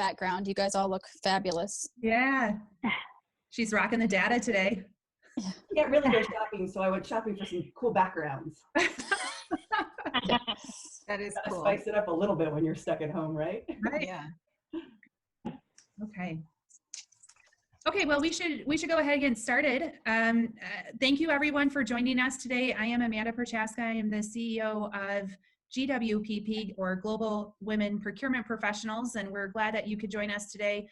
background. You guys all look fabulous. Yeah. She's rocking the data today. I can't really go shopping, so I went shopping for some cool backgrounds. That is cool. Spice it up a little bit when you're stuck at home, right? Right. Yeah. Okay. Okay, well, we should go ahead and get started. Thank you everyone for joining us today. I am Amanda Prochaska. I am the CEO of GWPP, or Global Women Procurement Professionals, and we're glad that you could join us today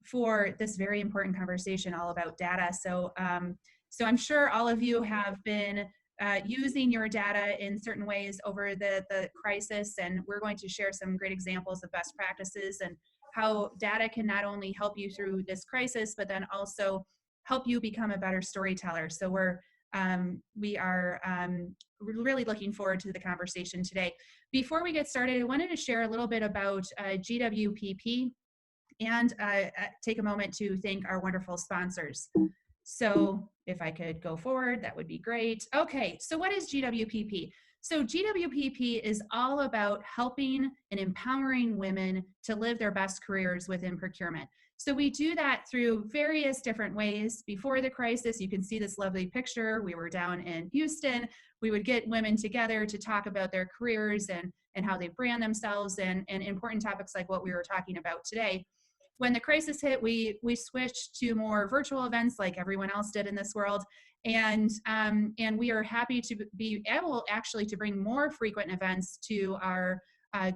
for this very important conversation all about data. So I'm sure all of you have been using your data in certain ways over the crisis, and we're going to share some great examples of best practices and how data can not only help you through this crisis, but then also help you become a better storyteller. So we are really looking forward to the conversation today. Before we get started, I wanted to share a little bit about GWPP and take a moment to thank our wonderful sponsors. So if I could go forward, that would be great. Okay, so what is GWPP? So GWPP is all about helping and empowering women to live their best careers within procurement. So we do that through various different ways. Before the crisis, you can see this lovely picture. We were down in Houston. We would get women together to talk about their careers and how they brand themselves and important topics like what we were talking about today. When the crisis hit, we switched to more virtual events like everyone else did in this world. And we are happy to be able actually to bring more frequent events to our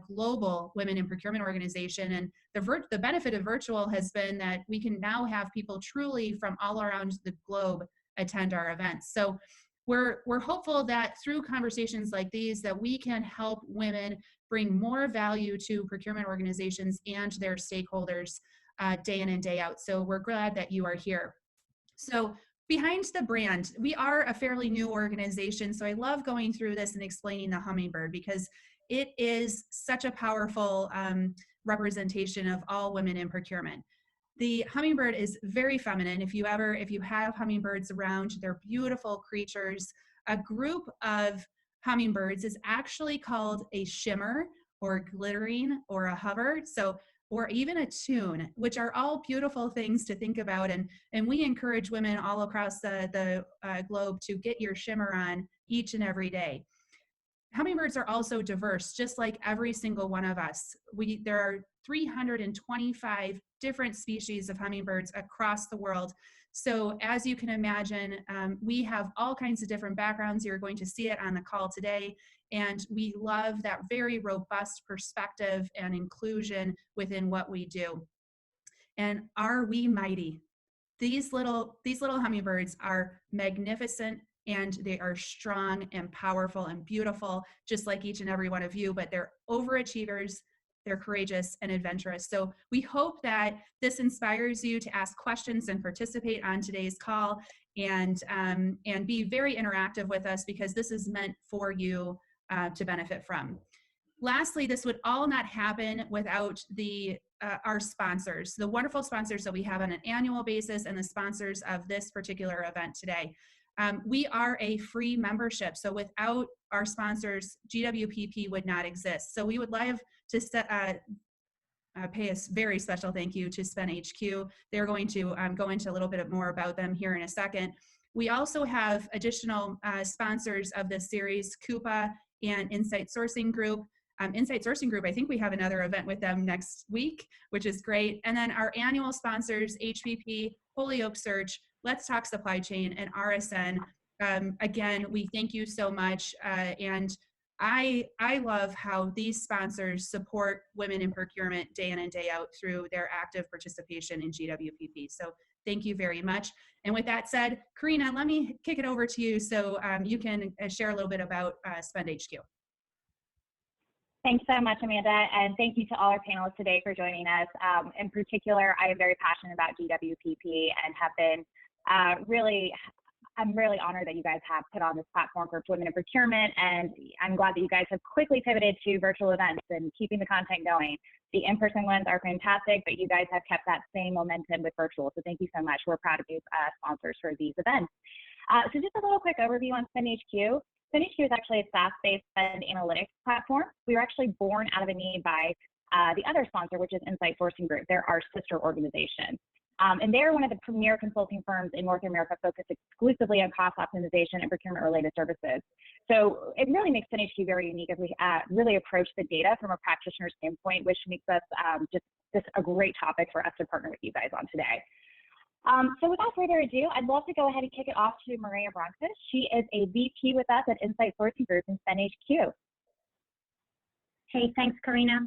global women in procurement organization. And the benefit of virtual has been that we can now have people truly from all around the globe attend our events. So we're hopeful that through conversations like these that we can help women bring more value to procurement organizations and their stakeholders day in and day out. So we're glad that you are here. So behind the brand, we are a fairly new organization. So I love going through this and explaining the hummingbird because it is such a powerful representation of all women in procurement. The hummingbird is very feminine. If you have hummingbirds around, they're beautiful creatures. A group of hummingbirds is actually called a shimmer or glittering or a hover. Or even a tune, which are all beautiful things to think about. And we encourage women all across the globe to get your shimmer on each and every day. Hummingbirds are also diverse, just like every single one of us. There are 325 different species of hummingbirds across the world. So as you can imagine, we have all kinds of different backgrounds. You're going to see it on the call today. And we love that very robust perspective and inclusion within what we do. And are we mighty? These little hummingbirds are magnificent, and they are strong and powerful and beautiful, just like each and every one of you, but they're overachievers, they're courageous and adventurous. So we hope that this inspires you to ask questions and participate on today's call and be very interactive with us, because this is meant for you to benefit from. Lastly, this would all not happen without our sponsors, the wonderful sponsors that we have on an annual basis and the sponsors of this particular event today. We are a free membership, so without our sponsors, GWPP would not exist. So we would love to pay a very special thank you to Spend HQ. They're going to go into a little bit more about them here in a second. We also have additional sponsors of this series, Coupa and Insight Sourcing Group. Insight Sourcing Group, I think we have another event with them next week, which is great. And then our annual sponsors, HVP, Holyoke Search, Let's Talk Supply Chain, and RSN. Again, we thank you so much. And I love how these sponsors support women in procurement day in and day out through their active participation in GWPP. So thank you very much. And with that said, Karina, let me kick it over to you so you can share a little bit about Spend HQ. Thanks so much, Amanda, and thank you to all our panelists today for joining us. In particular, I am very passionate about GWPP and have been I'm really honored that you guys have put on this platform for women in procurement, and I'm glad that you guys have quickly pivoted to virtual events and keeping the content going. The in-person ones are fantastic, but you guys have kept that same momentum with virtual, so thank you so much. We're proud to be sponsors for these events. So just a little quick overview on Spend HQ. Spend HQ is actually a SaaS-based spend analytics platform. We were actually born out of a need by the other sponsor, which is Insight Sourcing Group. They're our sister organization. And they're one of the premier consulting firms in North America focused exclusively on cost optimization and procurement-related services. So it really makes NHQ very unique as we really approach the data from a practitioner standpoint, which makes us just a great topic for us to partner with you guys on today. So without further ado, I'd love to go ahead and kick it off to Maria Bronkis. She is a VP with us at Insight Sourcing Group in NHQ. Hey, thanks, Karina.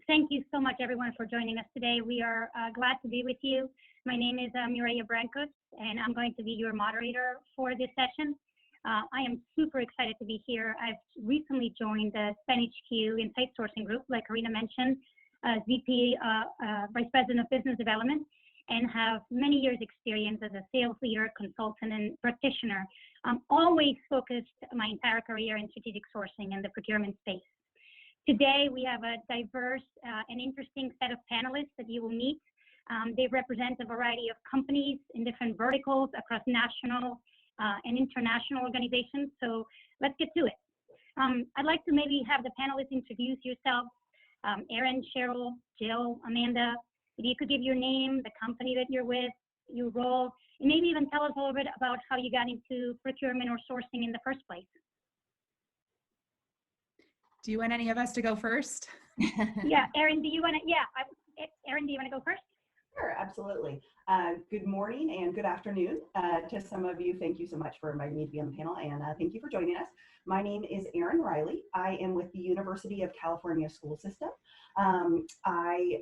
Thank you so much, everyone, for joining us today. We are glad to be with you. My name is Mireya Brancos, and I'm going to be your moderator for this session. I am super excited to be here. I've recently joined the NHQ Insight Sourcing Group, like Karina mentioned, as VP, Vice President of Business Development, and have many years experience as a sales leader, consultant, and practitioner. I'm always focused my entire career in strategic sourcing and the procurement space. Today, we have a diverse and interesting set of panelists that you will meet. They represent a variety of companies in different verticals across national and international organizations. So let's get to it. I'd like to maybe have the panelists introduce yourselves. Erin, Cheryl, Jill, Amanda, if you could give your name, the company that you're with, your role, and maybe even tell us a little bit about how you got into procurement or sourcing in the first place. Do you want any of us to go first? Yeah, Erin, do you want to? Yeah, Erin, do you want to go first? Sure, absolutely. Good morning and good afternoon to some of you. Thank you so much for inviting me to be on the panel, and thank you for joining us. My name is Erin Riley. I am with the University of California School System. I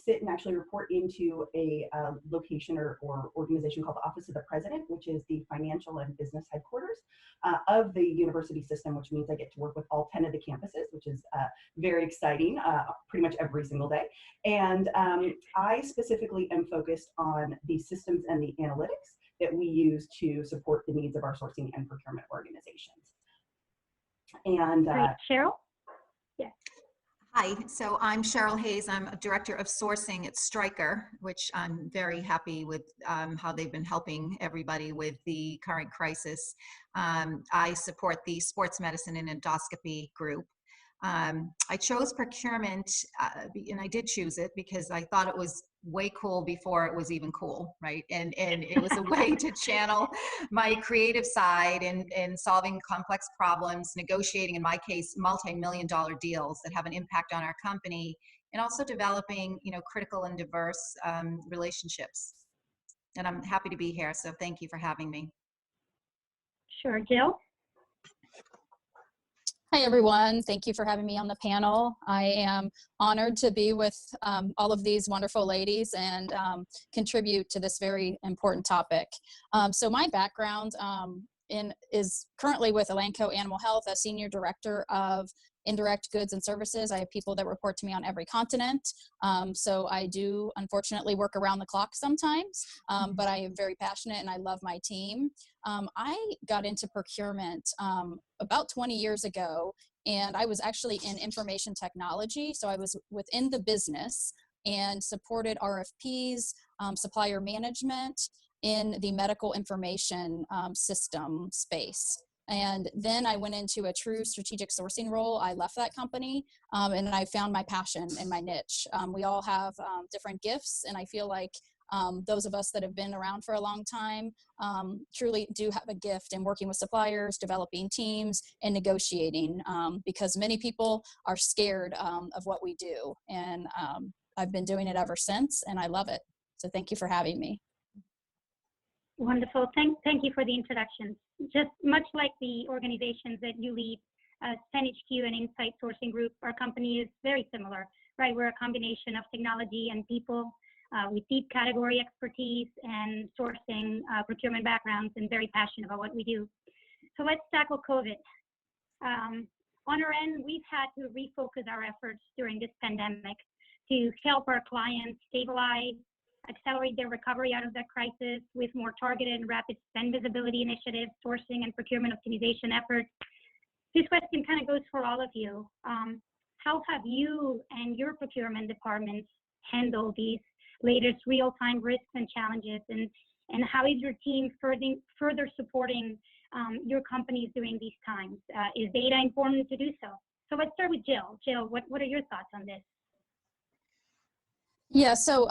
sit and actually report into a location or organization called the Office of the President, which is the financial and business headquarters of the university system, which means I get to work with all 10 of the campuses, which is very exciting, pretty much every single day. And I specifically am focused on the systems and the analytics that we use to support the needs of our sourcing and procurement organizations. And Great. Cheryl? Yeah. Hi, so I'm Cheryl Hayes. I'm a Director of Sourcing at Stryker, which I'm very happy with how they've been helping everybody with the current crisis. I support the sports medicine and endoscopy group. I chose procurement, and I did choose it because I thought it was way cool before it was even cool, right? And it was a way to channel my creative side in solving complex problems, negotiating, in my case, multi-million-dollar deals that have an impact on our company, and also developing, critical and diverse relationships. And I'm happy to be here, so thank you for having me. Sure. Jill? Hi, everyone. Thank you for having me on the panel. I am honored to be with all of these wonderful ladies and contribute to this very important topic. So my background is currently with Elanco Animal Health as Senior Director of Indirect Goods and Services. I have people that report to me on every continent. So I do, unfortunately, work around the clock sometimes, but I am very passionate and I love my team. I got into procurement about 20 years ago, and I was actually in information technology. So I was within the business and supported RFPs, supplier management in the medical information system space. And then I went into a true strategic sourcing role. I left that company and I found my passion and my niche. We all have different gifts, and I feel like those of us that have been around for a long time truly do have a gift in working with suppliers, developing teams, and negotiating because many people are scared of what we do. And I've been doing it ever since, and I love it. So thank you for having me. Wonderful. Thank you for the introduction. Just much like the organizations that you lead, NHQ and Insight Sourcing Group, our company is very similar, right? We're a combination of technology and people with deep category expertise and sourcing procurement backgrounds, and very passionate about what we do. So let's tackle COVID. On our end, we've had to refocus our efforts during this pandemic to help our clients stabilize, accelerate their recovery out of that crisis with more targeted and rapid spend visibility initiatives, sourcing and procurement optimization efforts. This question kind of goes for all of you. How have you and your procurement departments handled these latest real-time risks and challenges, and how is your team further supporting your companies during these times? Is data important to do so? So let's start with Jill. Jill, what are your thoughts on this? Yeah, so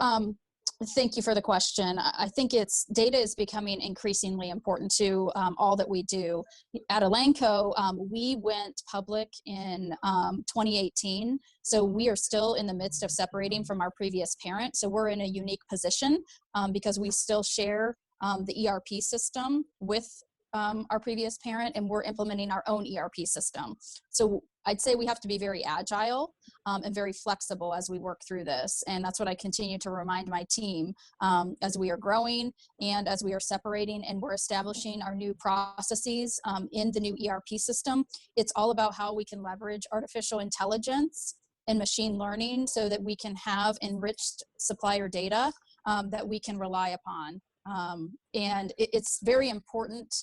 thank you for the question. I think data is becoming increasingly important to all that we do. At Elanco, we went public in 2018, so we are still in the midst of separating from our previous parent. So we're in a unique position because we still share the ERP system with our previous parent, and we're implementing our own ERP system. So I'd say we have to be very agile and very flexible as we work through this. And that's what I continue to remind my team as we are growing and as we are separating and we're establishing our new processes in the new ERP system. It's all about how we can leverage artificial intelligence and machine learning so that we can have enriched supplier data that we can rely upon. And it's very important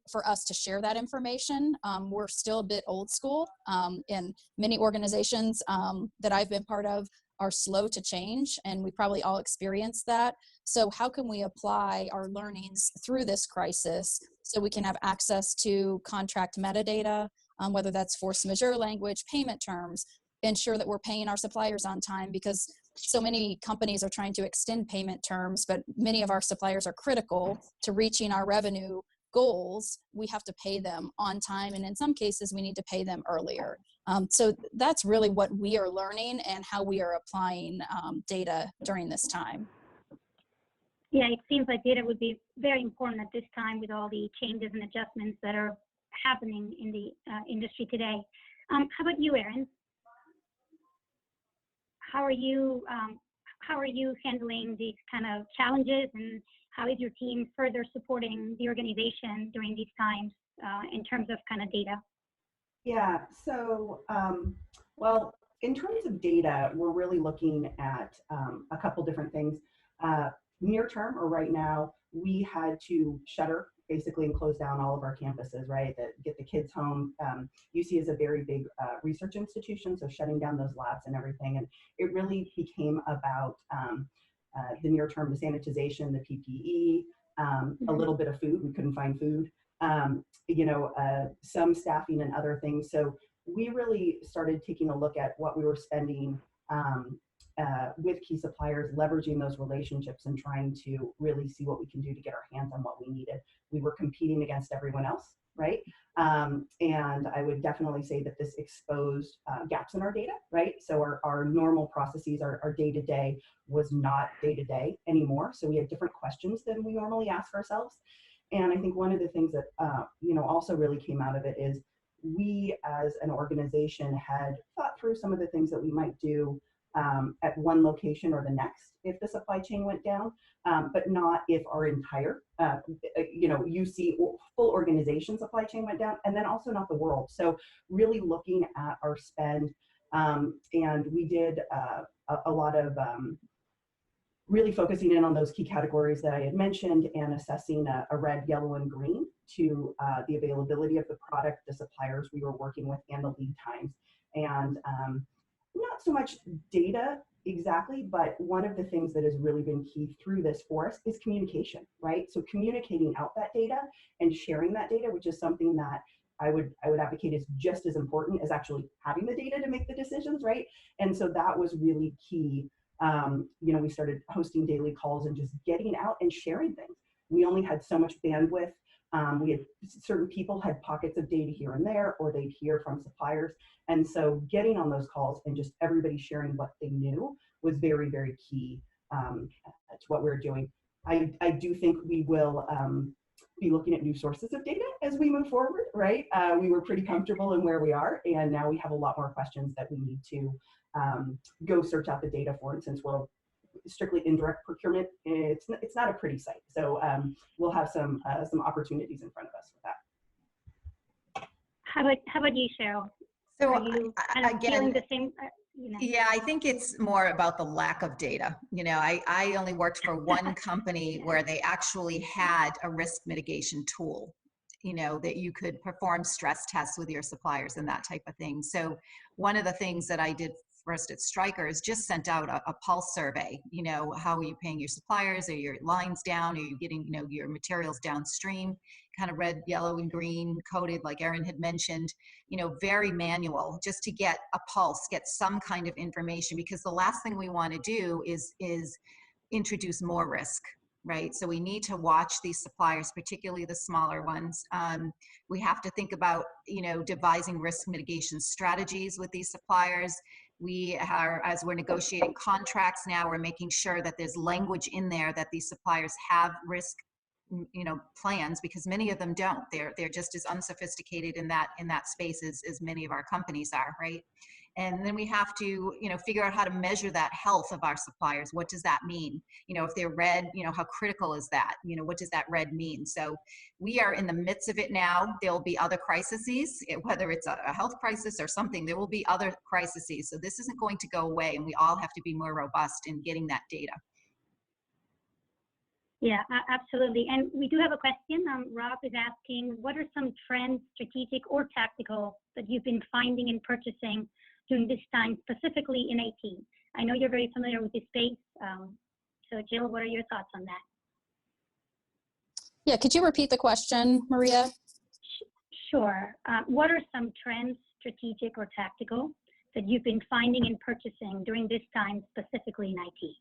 for us to share that information. We're still a bit old school, and many organizations that I've been part of are slow to change, and we probably all experience that. So how can we apply our learnings through this crisis so we can have access to contract metadata, whether that's force majeure language, payment terms, ensure that we're paying our suppliers on time, because so many companies are trying to extend payment terms, but many of our suppliers are critical to reaching our revenue goals. We have to pay them on time, and in some cases we need to pay them earlier. So that's really what we are learning and how we are applying data during this time. Yeah, it seems like data would be very important at this time with all the changes and adjustments that are happening in the industry today. How about you, Erin? How are you handling these kind of challenges, and how is your team further supporting the organization during these times in terms of kind of data? Yeah, so, well, in terms of data, we're really looking at a couple different things. Near term, or right now, we had to shutter basically and close down all of our campuses, right? Get the kids home. UC is a very big research institution, so shutting down those labs and everything. And it really became about the near term, the sanitization, the PPE, a little bit of food. We couldn't find food, some staffing and other things. So we really started taking a look at what we were spending with key suppliers, leveraging those relationships and trying to really see what we can do to get our hands on what we needed. We were competing against everyone else, right? And I would definitely say that this exposed gaps in our data, right? So our normal processes, our day-to-day was not day-to-day anymore. So we had different questions than we normally ask ourselves. And I think one of the things that also really came out of it is we as an organization had thought through some of the things that we might do at one location or the next if the supply chain went down, but not if our entire, UC full organization supply chain went down, and then also not the world. So really looking at our spend, and we did a lot of really focusing in on those key categories that I had mentioned and assessing a red, yellow, and green to the availability of the product, the suppliers we were working with, and the lead times. And not so much data exactly, but one of the things that has really been key through this for us is communication, right? So communicating out that data and sharing that data, which is something that I would advocate is just as important as actually having the data to make the decisions, right? And so that was really key. We started hosting daily calls and just getting out and sharing things. We only had so much bandwidth. We had certain people had pockets of data here and there, or they'd hear from suppliers. And so getting on those calls and just everybody sharing what they knew was very, very key to what we're doing. I do think we will be looking at new sources of data as we move forward, right? We were pretty comfortable in where we are, and now we have a lot more questions that we need to go search out the data for. And since we're strictly indirect procurement, it's not a pretty sight. So we'll have some opportunities in front of us with that. How about you, Cheryl? So are you kind of feeling the same? Yeah, I think it's more about the lack of data. I only worked for one company where they actually had a risk mitigation tool, that you could perform stress tests with your suppliers and that type of thing. So one of the things that I did first at Stryker, has just sent out a pulse survey. You know, how are you paying your suppliers? Are your lines down? Are you getting, you know, your materials downstream? Kind of red, yellow, and green coded, like Erin had mentioned, you know, very manual, just to get a pulse, get some kind of information, because the last thing we want to do is introduce more risk, right? So we need to watch these suppliers, particularly the smaller ones. We have to think about, you know, devising risk mitigation strategies with these suppliers. We are, as we're negotiating contracts now, we're making sure that there's language in there that these suppliers have risk, you know, plans, because many of them don't. They're just as unsophisticated in that space as many of our companies are, right? And then we have to, you know, figure out how to measure that health of our suppliers. What does that mean? You know, if they're red, you know, how critical is that? You know, what does that red mean? So we are in the midst of it now. There'll be other crises, whether it's a health crisis or something, there will be other crises. So this isn't going to go away, and we all have to be more robust in getting that data. Yeah, absolutely. And we do have a question. Rob is asking, what are some trends, strategic or tactical, that you've been finding in purchasing during this time, specifically in IT? I know you're very familiar with this space. So Jill, what are your thoughts on that? Yeah, could you repeat the question, Maria? Sure. What are some trends, strategic or tactical, that you've been finding in purchasing during this time, specifically in IT?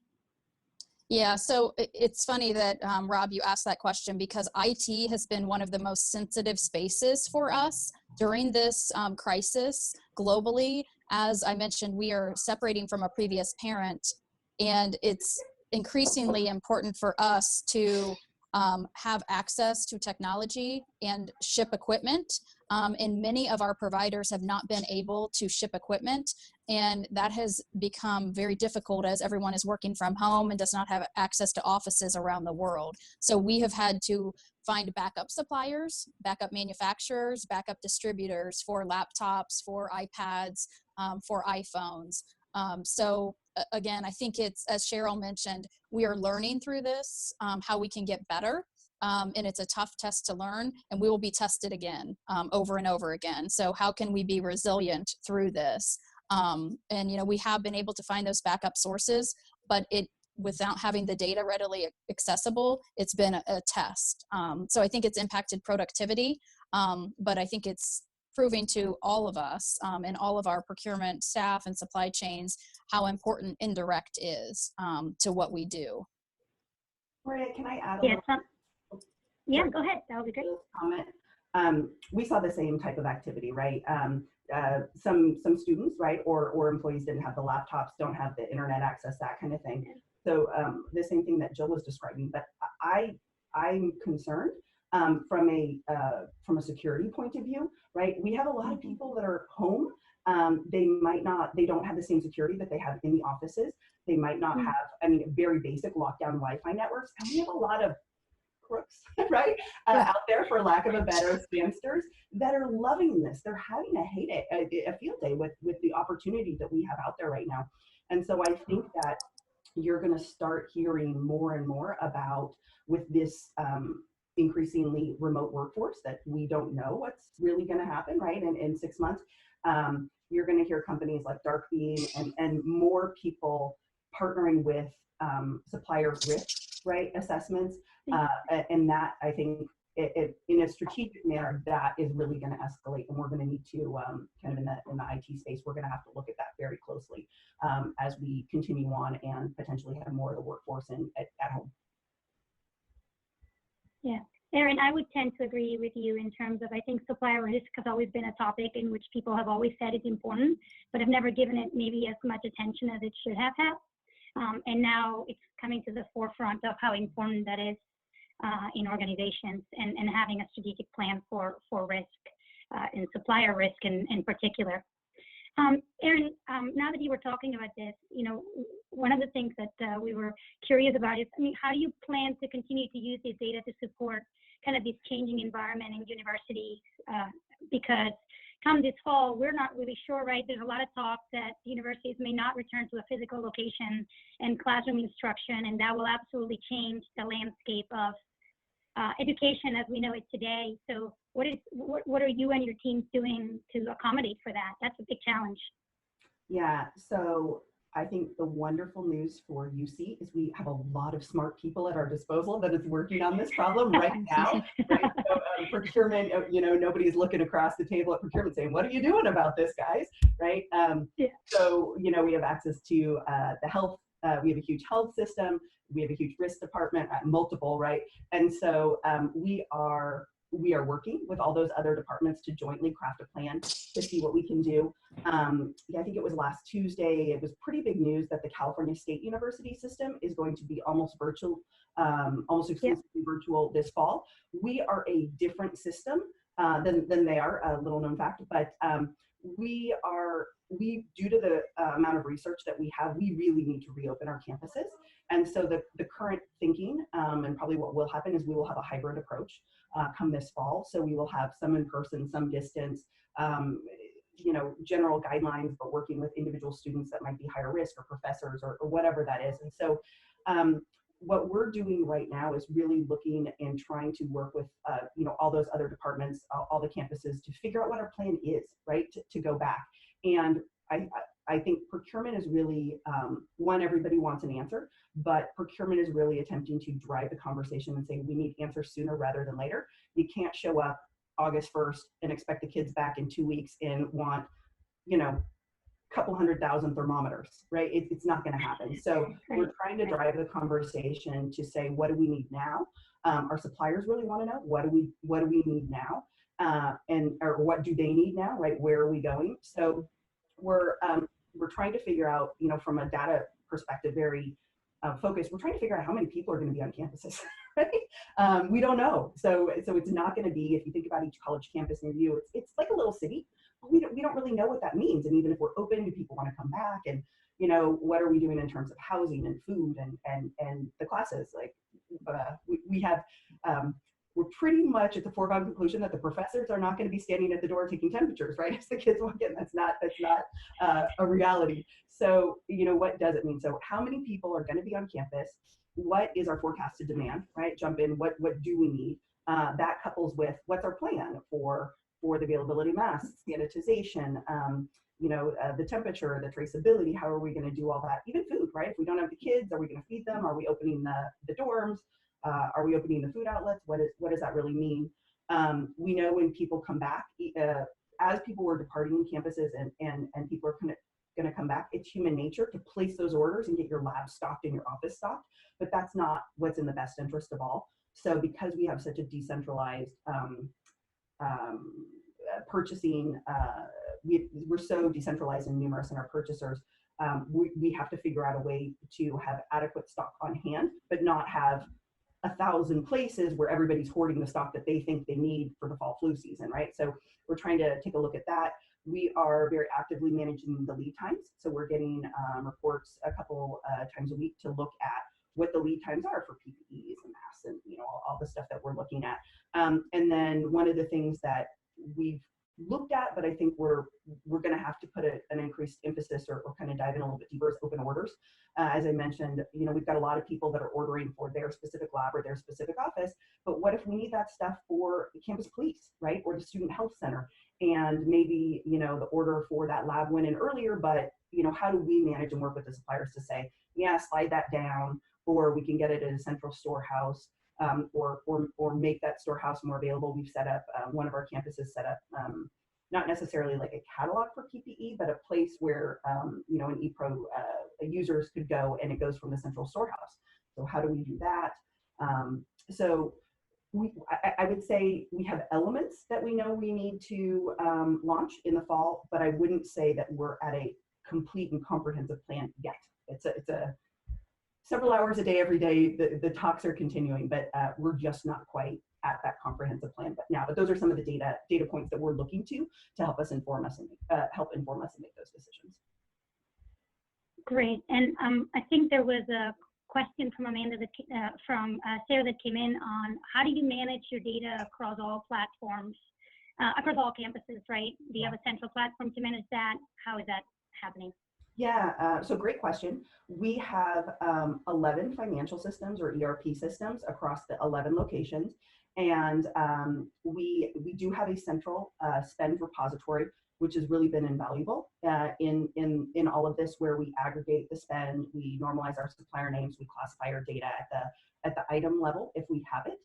Yeah, so it's funny that, Rob, you asked that question, because IT has been one of the most sensitive spaces for us during this crisis globally. As I mentioned, we are separating from a previous parent, and it's increasingly important for us to have access to technology and ship equipment. And many of our providers have not been able to ship equipment, and that has become very difficult as everyone is working from home and does not have access to offices around the world. So we have had to find backup suppliers, backup manufacturers, backup distributors for laptops, for iPads, for iPhones. So again, I think it's, as Cheryl mentioned, we are learning through this, how we can get better. And it's a tough test to learn, and we will be tested again, over and over again. So how can we be resilient through this? And, you know, we have been able to find those backup sources, but without having the data readily accessible, it's been a test. So I think it's impacted productivity, but I think it's proving to all of us, and all of our procurement staff and supply chains, how important indirect is to what we do. Maria, can I add a Yes. little? Yeah, go ahead. That would be great. Comment. We saw the same type of activity, right? Some students, right, or employees didn't have the laptops, don't have the internet access, that kind of thing. So the same thing that Jill was describing. But I'm concerned from a security point of view, right? We have a lot of people that are home. They don't have the same security that they have in the offices. They might not have, I mean, very basic lockdown Wi-Fi networks, and we have a lot of crooks, right, out there, for lack of a better, scamsters that are loving this. They're having a field day with the opportunity that we have out there right now. And so I think that you're going to start hearing more and more about, with this increasingly remote workforce, that we don't know what's really going to happen, right, in 6 months. You're going to hear companies like Darkbeam and more people partnering with supplier risk, right, assessments. And that, I think, in a strategic manner, that is really going to escalate, and we're going to need to kind of in the IT space, we're going to have to look at that very closely as we continue on and potentially have more of the workforce at home. Yeah, Erin, I would tend to agree with you in terms of, I think supplier risk has always been a topic in which people have always said it's important, but have never given it maybe as much attention as it should have had. And now it's coming to the forefront of how important that is in organizations, and having a strategic plan for risk, and supplier risk in particular. Erin, now that you were talking about this, you know, one of the things that we were curious about is, I mean, how do you plan to continue to use this data to support kind of this changing environment in universities? Because come this fall, we're not really sure, right? There's a lot of talk that universities may not return to a physical location and classroom instruction, and that will absolutely change the landscape of education as we know it today. So what are you and your teams doing to accommodate for that? That's a big challenge. Yeah, so I think the wonderful news for UC is we have a lot of smart people at our disposal that is working on this problem right now. Right? So, procurement, nobody's looking across the table at procurement saying, "What are you doing about this, guys?" Right? Yeah. So, we have access to the health. We have a huge health system. We have a huge risk department, multiple, right? And so we are working with all those other departments to jointly craft a plan to see what we can do. I think it was last Tuesday, it was pretty big news that the California State University system is going to be almost virtual, almost exclusively virtual this fall. We are a different system than they are, a little known fact, but we due to the amount of research that we have, we really need to reopen our campuses. And so the current thinking, and probably what will happen, is we will have a hybrid approach come this fall. So we will have some in person, some distance, general guidelines, but working with individual students that might be higher risk, or professors, or whatever that is. And so what we're doing right now is really looking and trying to work with all those other departments, all the campuses, to figure out what our plan is, right, to go back. And I think procurement is really, one, everybody wants an answer, but procurement is really attempting to drive the conversation and say we need answers sooner rather than later. You can't show up August 1st and expect the kids back in 2 weeks and want, couple 100,000 thermometers, right? It's not going to happen. So we're trying to drive the conversation to say, what do we need now? Our suppliers really want to know, what do we need now? Or what do they need now, right? Where are we going? So we're trying to figure out, from a data perspective, very focused. We're trying to figure out how many people are going to be on campuses, right? We don't know. So it's not going to be, if you think about each college campus near you, it's like a little city. We don't really know what that means. And even if we're open, do people want to come back? And what are we doing in terms of housing and food and the classes? Like we have we're pretty much at the foregone conclusion that the professors are not going to be standing at the door taking temperatures, right, as the kids walk in. That's not a reality. So what does it mean? So how many people are going to be on campus? What is our forecasted demand, right? Jump in. What do we need? That couples with what's our plan for the availability of masks, sanitization, the temperature, the traceability. How are we going to do all that? Even food, right? If we don't have the kids, are we going to feed them? Are we opening the dorms? Are we opening the food outlets? What does that really mean? We know when people come back, as people were departing campuses and people are going to come back, it's human nature to place those orders and get your lab stocked and your office stocked, but that's not what's in the best interest of all. So because we have such a decentralized purchasing, we're so decentralized and numerous in our purchasers, we have to figure out a way to have adequate stock on hand, but not have 1,000 places where everybody's hoarding the stock that they think they need for the fall flu season, right? So we're trying to take a look at that. We are very actively managing the lead times. So we're getting reports a couple times a week to look at what the lead times are for PPEs and masks and all the stuff that we're looking at. And then one of the things that we've looked at, but I think we're going to have to put an increased emphasis or kind of dive in a little bit deeper, is open orders. As I mentioned, we've got a lot of people that are ordering for their specific lab or their specific office, but what if we need that stuff for the campus police, right? Or the student health center? And maybe, the order for that lab went in earlier, but, how do we manage and work with the suppliers to say, yeah, slide that down, or we can get it at a central storehouse, or make that storehouse more available. We've set up, one of our campuses set up, not necessarily like a catalog for PPE, but a place where, an ePro users could go, and it goes from the central storehouse. So how do we do that? So I would say we have elements that we know we need to launch in the fall, but I wouldn't say that we're at a complete and comprehensive plan yet. It's a several hours a day, every day. The talks are continuing, but we're just not quite at that comprehensive plan. But those are some of the data points that we're looking to help inform us and make those decisions. Great. And I think there was a question from Amanda from Sarah that came in on how do you manage your data across all platforms, across all campuses, right? Do you have a central platform to manage that? How is that happening? Yeah, so great question. We have 11 financial systems or ERP systems across the 11 locations. And we do have a central spend repository, which has really been invaluable in all of this, where we aggregate the spend, we normalize our supplier names, we classify our data at the item level if we have it,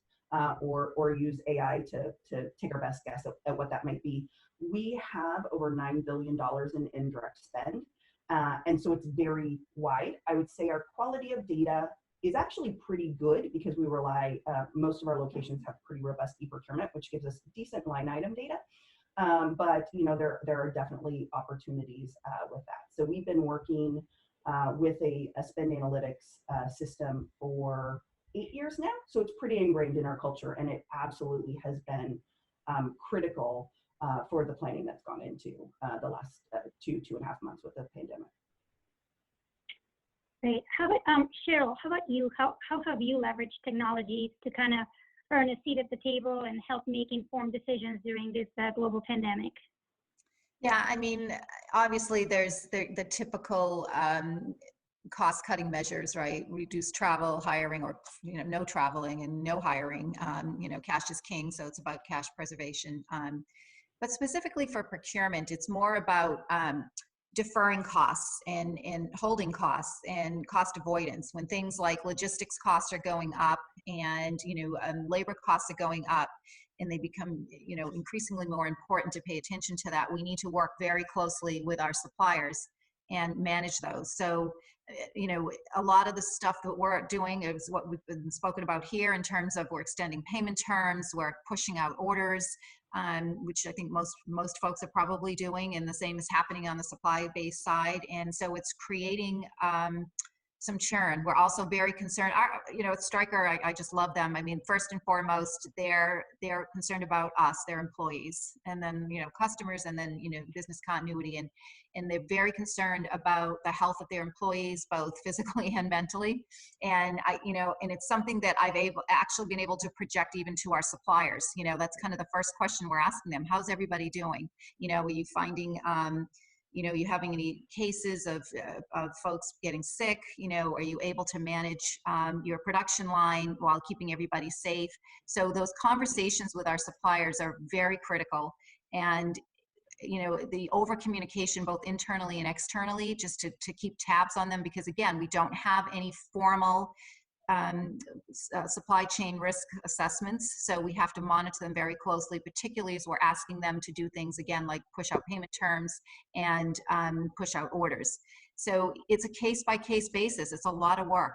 or use AI to take our best guess at what that might be. We have over $9 billion in indirect spend, and so it's very wide. I would say our quality of data is actually pretty good because we rely, most of our locations have pretty robust e-procurement, which gives us decent line item data. But you know, there are definitely opportunities with that. So we've been working with a spend analytics system for 8 years now. So it's pretty ingrained in our culture, and it absolutely has been critical for the planning that's gone into the last 2.5 months with the pandemic. Great. How about Cheryl? How about you? How have you leveraged technology to kind of earn a seat at the table and help make informed decisions during this global pandemic? Yeah, I mean, obviously there's the typical cost-cutting measures, right? Reduce travel, hiring, or no traveling and no hiring. Cash is king, so it's about cash preservation. But specifically for procurement, it's more about deferring costs and holding costs and cost avoidance when things like logistics costs are going up and labor costs are going up, and they become increasingly more important to pay attention to that. We need to work very closely with our suppliers and manage those. So a lot of the stuff that we're doing is what we've been spoken about here in terms of we're extending payment terms, we're pushing out orders, which I think most folks are probably doing, and the same is happening on the supply-based side. And so it's creating some churn. We're also very concerned, at Stryker, I just love them. I mean, first and foremost, they're concerned about us, their employees, and then, customers, and then, business continuity. And they're very concerned about the health of their employees, both physically and mentally. And and it's something that I've actually been able to project even to our suppliers. That's kind of the first question we're asking them. How's everybody doing? Are you finding, you having any cases of folks getting sick? Are you able to manage your production line while keeping everybody safe? So those conversations with our suppliers are very critical. And the over communication both internally and externally, just to keep tabs on them, because again, we don't have any formal supply chain risk assessments, so we have to monitor them very closely, particularly as we're asking them to do things again like push out payment terms and push out orders. So it's a case-by-case basis. It's a lot of work,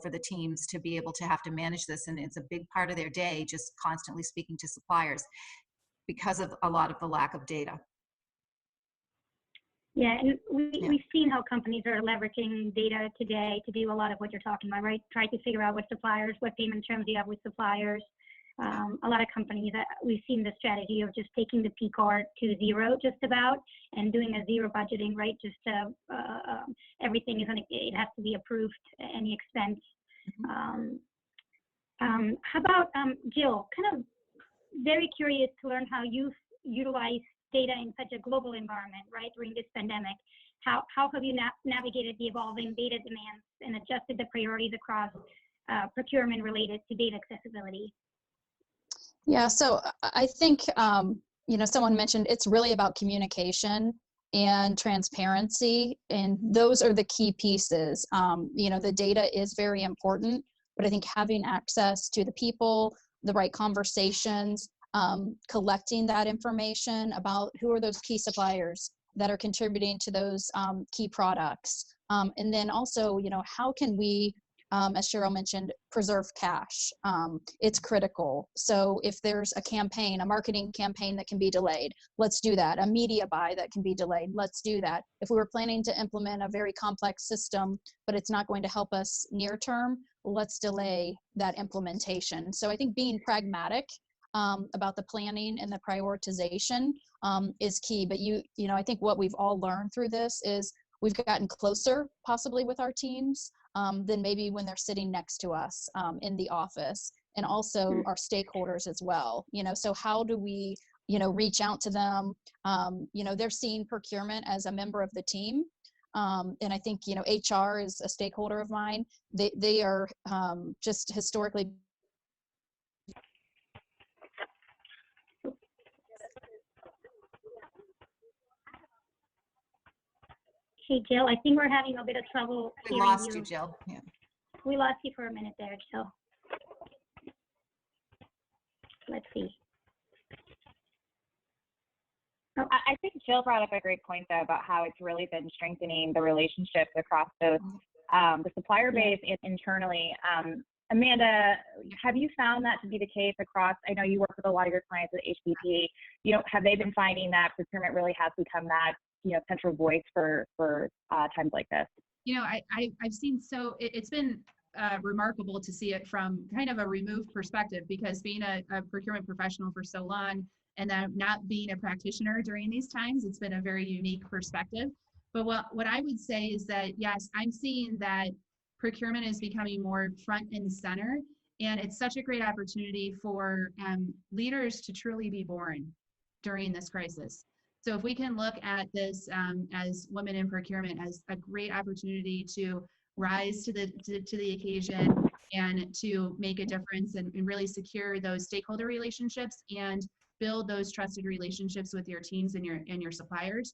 for the teams to be able to have to manage this, and it's a big part of their day just constantly speaking to suppliers because of a lot of the lack of data. Yeah, and we've seen how companies are leveraging data today to do a lot of what you're talking about, right? Try to figure out what suppliers, what payment terms you have with suppliers. A lot of companies, we've seen the strategy of just taking the P card to zero just about and doing a zero budgeting, right? Just everything it has to be approved, any expense. How about Jill, kind of very curious to learn how you've utilized data in such a global environment, right, during this pandemic. How have you navigated the evolving data demands and adjusted the priorities across procurement related to data accessibility? Yeah, so I think, someone mentioned it's really about communication and transparency, and those are the key pieces. The data is very important, but I think having access to the people, the right conversations, collecting that information about who are those key suppliers that are contributing to those key products. And then also, how can we, as Cheryl mentioned, preserve cash? It's critical. So if there's a marketing campaign that can be delayed, let's do that. A media buy that can be delayed, let's do that. If we were planning to implement a very complex system, but it's not going to help us near term, let's delay that implementation. So I think being pragmatic about the planning and the prioritization is key. But I think what we've all learned through this is we've gotten closer possibly with our teams than maybe when they're sitting next to us in the office, and also our stakeholders as well. So how do we, reach out to them? They're seeing procurement as a member of the team. And I think, HR is a stakeholder of mine. They are just historically Hey, Jill, I think we're having a bit of trouble We hearing lost you, Jill. Yeah. We lost you for a minute there, Jill. Let's see. Oh, I think Jill brought up a great point, though, about how it's really been strengthening the relationships across both the supplier base and internally. Amanda, have you found that to be the case across? I know you work with a lot of your clients at HPP. Have they been finding that procurement really has become that central voice for times like this? I've seen, so it's been remarkable to see it from kind of a removed perspective, because being a procurement professional for so long and then not being a practitioner during these times, it's been a very unique perspective. But what I would say is that, yes, I'm seeing that procurement is becoming more front and center, and it's such a great opportunity for leaders to truly be born during this crisis. So if we can look at this as women in procurement as a great opportunity to rise to the occasion and to make a difference and really secure those stakeholder relationships and build those trusted relationships with your teams and your suppliers.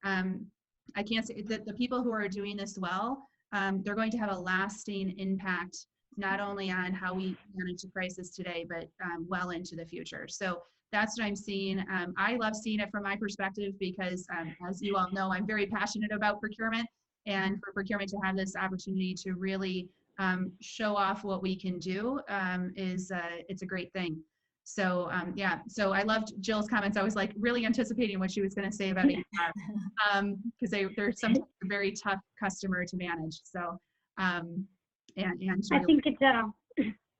I can't say that the people who are doing this well, they're going to have a lasting impact, not only on how we manage the crisis today, but well into the future. So that's what I'm seeing. I love seeing it from my perspective because, as you all know, I'm very passionate about procurement, and for procurement to have this opportunity to really show off what we can do it's a great thing. So yeah, so I loved Jill's comments. I was like really anticipating what she was going to say about HR because they're sometimes a very tough customer to manage. So and I think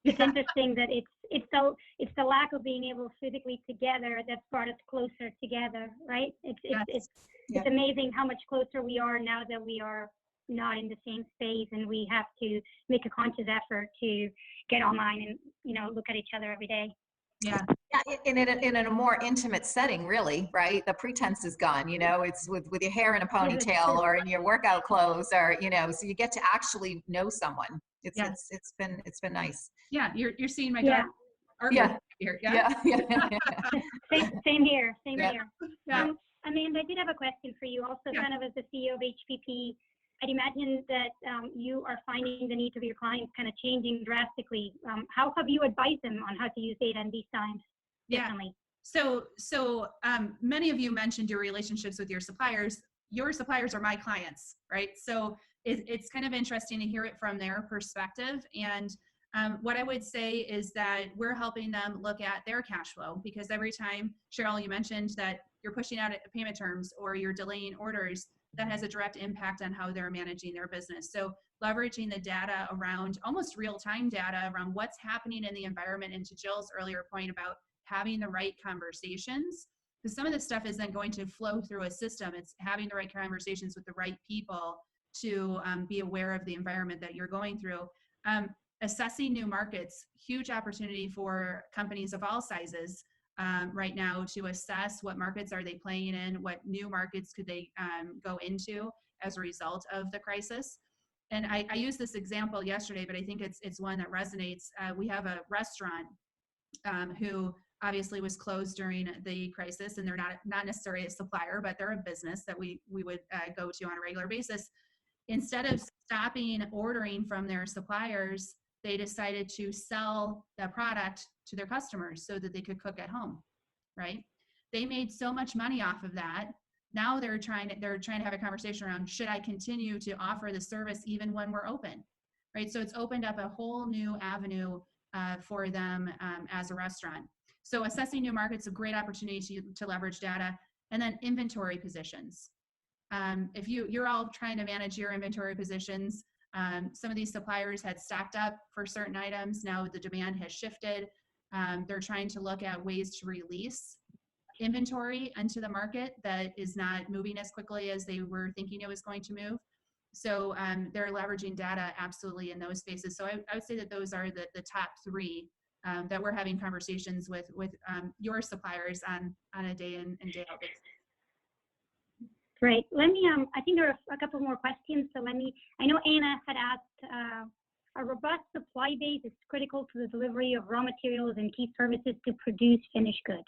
it's interesting that it's the lack of being able physically together that's brought us closer together, right? It's amazing how much closer we are now that we are not in the same space, and we have to make a conscious effort to get online and look at each other every day. Yeah, in a more intimate setting, really, right? The pretense is gone, it's with your hair in a ponytail or in your workout clothes, or so you get to actually know someone. It's been nice. Yeah, you're seeing my daughter. Yeah. Here. Yeah. Same here. Yeah. Amanda, I did have a question for you also, kind of as the CEO of HPP. I'd imagine that you are finding the needs of your clients kind of changing drastically. How have you advised them on how to use data in these times differently? So many of you mentioned your relationships with your suppliers. Your suppliers are my clients, right? So it's kind of interesting to hear it from their perspective. And what I would say is that we're helping them look at their cash flow, because every time, Cheryl, you mentioned that you're pushing out payment terms or you're delaying orders, that has a direct impact on how they're managing their business. So leveraging the data around, almost real-time data around what's happening in the environment, and to Jill's earlier point about having the right conversations, because some of this stuff is then going to flow through a system. It's having the right conversations with the right people to be aware of the environment that you're going through. Assessing new markets, huge opportunity for companies of all sizes right now to assess what markets are they playing in, what new markets could they go into as a result of the crisis. And I used this example yesterday, but I think it's one that resonates. We have a restaurant who obviously was closed during the crisis, and they're not necessarily a supplier, but they're a business that we would go to on a regular basis. Instead of stopping ordering from their suppliers, they decided to sell the product to their customers so that they could cook at home, right? They made so much money off of that. Now they're trying to have a conversation around, should I continue to offer the service even when we're open, right? So it's opened up a whole new avenue for them as a restaurant. So assessing new markets, a great opportunity to leverage data. And then inventory positions. If you're all trying to manage your inventory positions, some of these suppliers had stocked up for certain items. Now the demand has shifted. They're trying to look at ways to release inventory into the market that is not moving as quickly as they were thinking it was going to move. So they're leveraging data absolutely in those spaces. So I would say that those are the top three that we're having conversations with your suppliers on a day in and day out basis. Great. Let me, I think there are a couple more questions. So I know Anna had asked, a robust supply base is critical to the delivery of raw materials and key services to produce finished goods.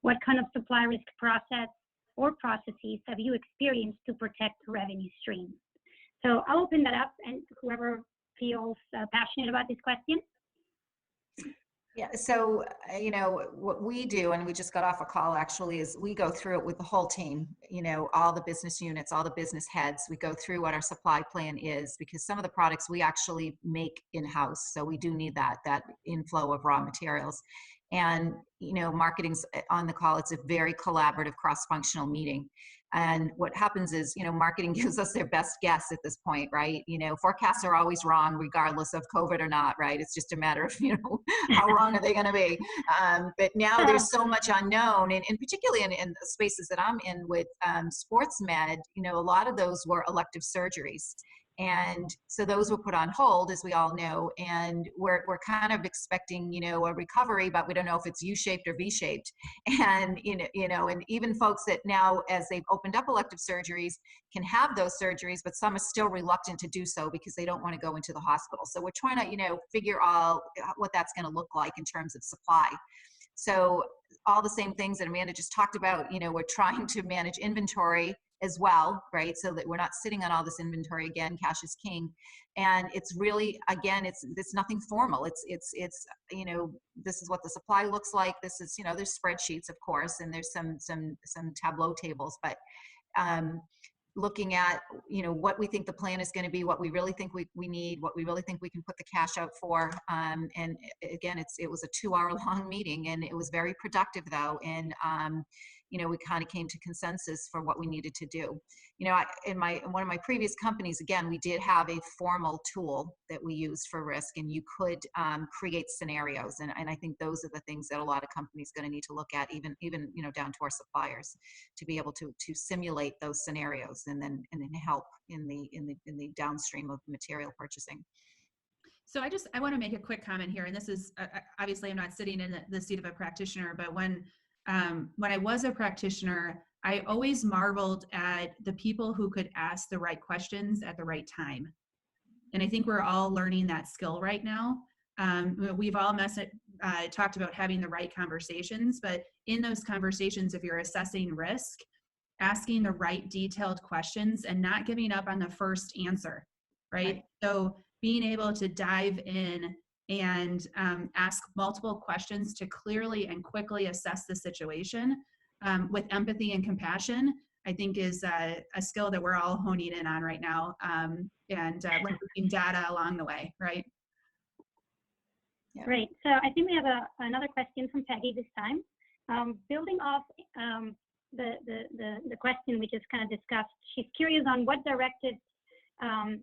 What kind of supply risk process or processes have you experienced to protect revenue streams? So I'll open that up, and whoever feels passionate about this question. Yeah, so, you know, what we do, and we just got off a call actually, is we go through it with the whole team, you know, all the business units, all the business heads. We go through what our supply plan is, because some of the products we actually make in-house. So we do need that inflow of raw materials. And, you know, marketing's on the call. It's a very collaborative cross-functional meeting. And what happens is, you know, marketing gives us their best guess at this point, right? You know, forecasts are always wrong, regardless of COVID or not, right? It's just a matter of, you know, how wrong are they going to be? But now there's so much unknown, and particularly in the spaces that I'm in with sports med, you know, a lot of those were elective surgeries. And so those were put on hold, as we all know, and we're kind of expecting, you know, a recovery, but we don't know if it's U-shaped or V-shaped. And you know, and even folks that now, as they've opened up elective surgeries, can have those surgeries, but some are still reluctant to do so because they don't want to go into the hospital. So we're trying to, you know, figure out what that's going to look like in terms of supply. So all the same things that Amanda just talked about, you know, we're trying to manage inventory as well, right? So that we're not sitting on all this inventory again. Cash is king. And it's really, again, it's nothing formal. It's you know, this is what the supply looks like. This is, you know, there's spreadsheets, of course, and there's some Tableau tables, but looking at, you know, what we think the plan is going to be, what we really think we need, what we really think we can put the cash out for. And again, it was a 2-hour long meeting, and it was very productive though. And you know, we kind of came to consensus for what we needed to do. You know, in one of my previous companies, again, we did have a formal tool that we used for risk, and you could create scenarios. And I think those are the things that a lot of companies going to need to look at, even you know, down to our suppliers, to be able to simulate those scenarios and then help in the downstream of material purchasing. So I want to make a quick comment here, and this is obviously I'm not sitting in the seat of a practitioner, but when I was a practitioner, I always marveled at the people who could ask the right questions at the right time. And I think we're all learning that skill right now. We've all talked about having the right conversations, but in those conversations, if you're assessing risk, asking the right detailed questions and not giving up on the first answer, right? So being able to dive in and ask multiple questions to clearly and quickly assess the situation with empathy and compassion, I think is a skill that we're all honing in on right now, and leveraging data along the way, right? Yeah. Great. So I think we have another question from Peggy this time. Building off the question we just kind of discussed, she's curious on what directives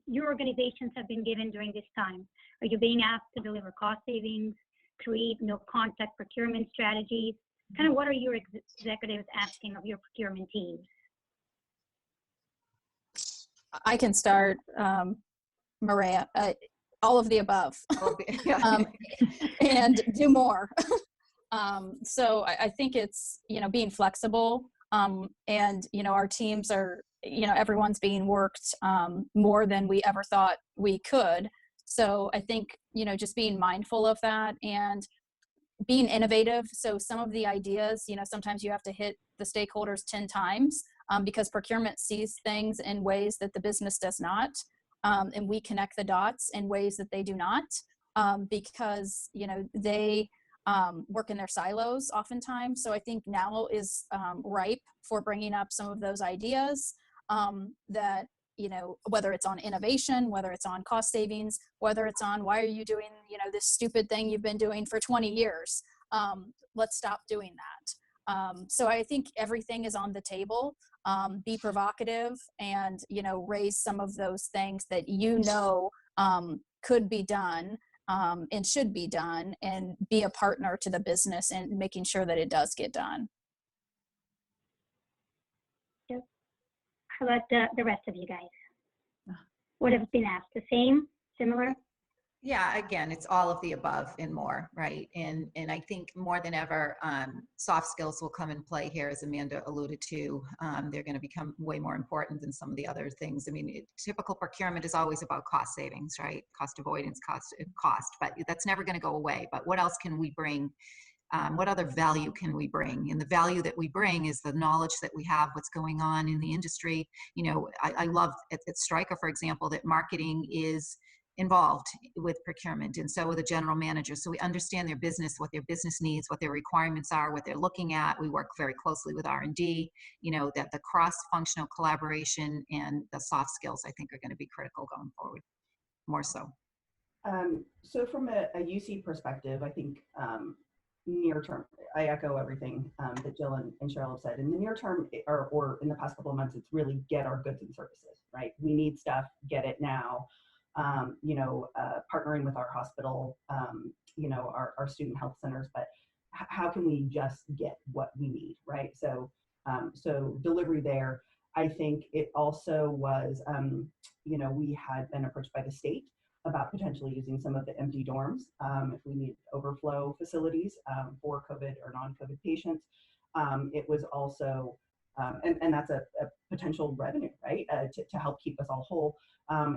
your organizations have been given during this time. Are you being asked to deliver cost savings, create no contact procurement strategies? Kind of what are your executives asking of your procurement teams? I can start, Maria. All of the above, and do more. So I think it's, you know, being flexible, and, you know, our teams are, you know, everyone's being worked more than we ever thought we could. So I think, you know, just being mindful of that and being innovative. So some of the ideas, you know, sometimes you have to hit the stakeholders 10 times because procurement sees things in ways that the business does not. And we connect the dots in ways that they do not, because, you know, they work in their silos oftentimes. So I think now is ripe for bringing up some of those ideas that, you know, whether it's on innovation, whether it's on cost savings, whether it's on why are you doing, you know, this stupid thing you've been doing for 20 years. Let's stop doing that. So I think everything is on the table. Be provocative and, you know, raise some of those things that, you know, could be done and should be done, and be a partner to the business and making sure that it does get done. Yep. How about the rest of you guys? What have been asked? The same, similar? Yeah, again, it's all of the above and more, right? And I think more than ever, soft skills will come in play here, as Amanda alluded to. They're going to become way more important than some of the other things. I mean, typical procurement is always about cost savings, right? Cost avoidance, cost, but that's never going to go away. But what else can we bring what other value can we bring? And the value that we bring is the knowledge that we have, what's going on in the industry. You know, I love at Stryker, for example, that marketing is involved with procurement, and so with the general manager. So we understand their business, what their business needs, what their requirements are, what they're looking at. We work very closely with R&D. You know, that the cross-functional collaboration and the soft skills, I think, are going to be critical going forward, more so. So from a UC perspective, I think near term, I echo everything that Jill and Cheryl have said. In the near term, or in the past couple of months, it's really get our goods and services, right? We need stuff, get it now. You know, partnering with our hospital, you know, our student health centers, but how can we just get what we need, right? So, so delivery there. I think it also was, you know, we had been approached by the state about potentially using some of the empty dorms if we need overflow facilities for COVID or non-COVID patients. It was also, and that's a potential revenue, right, to help keep us all whole.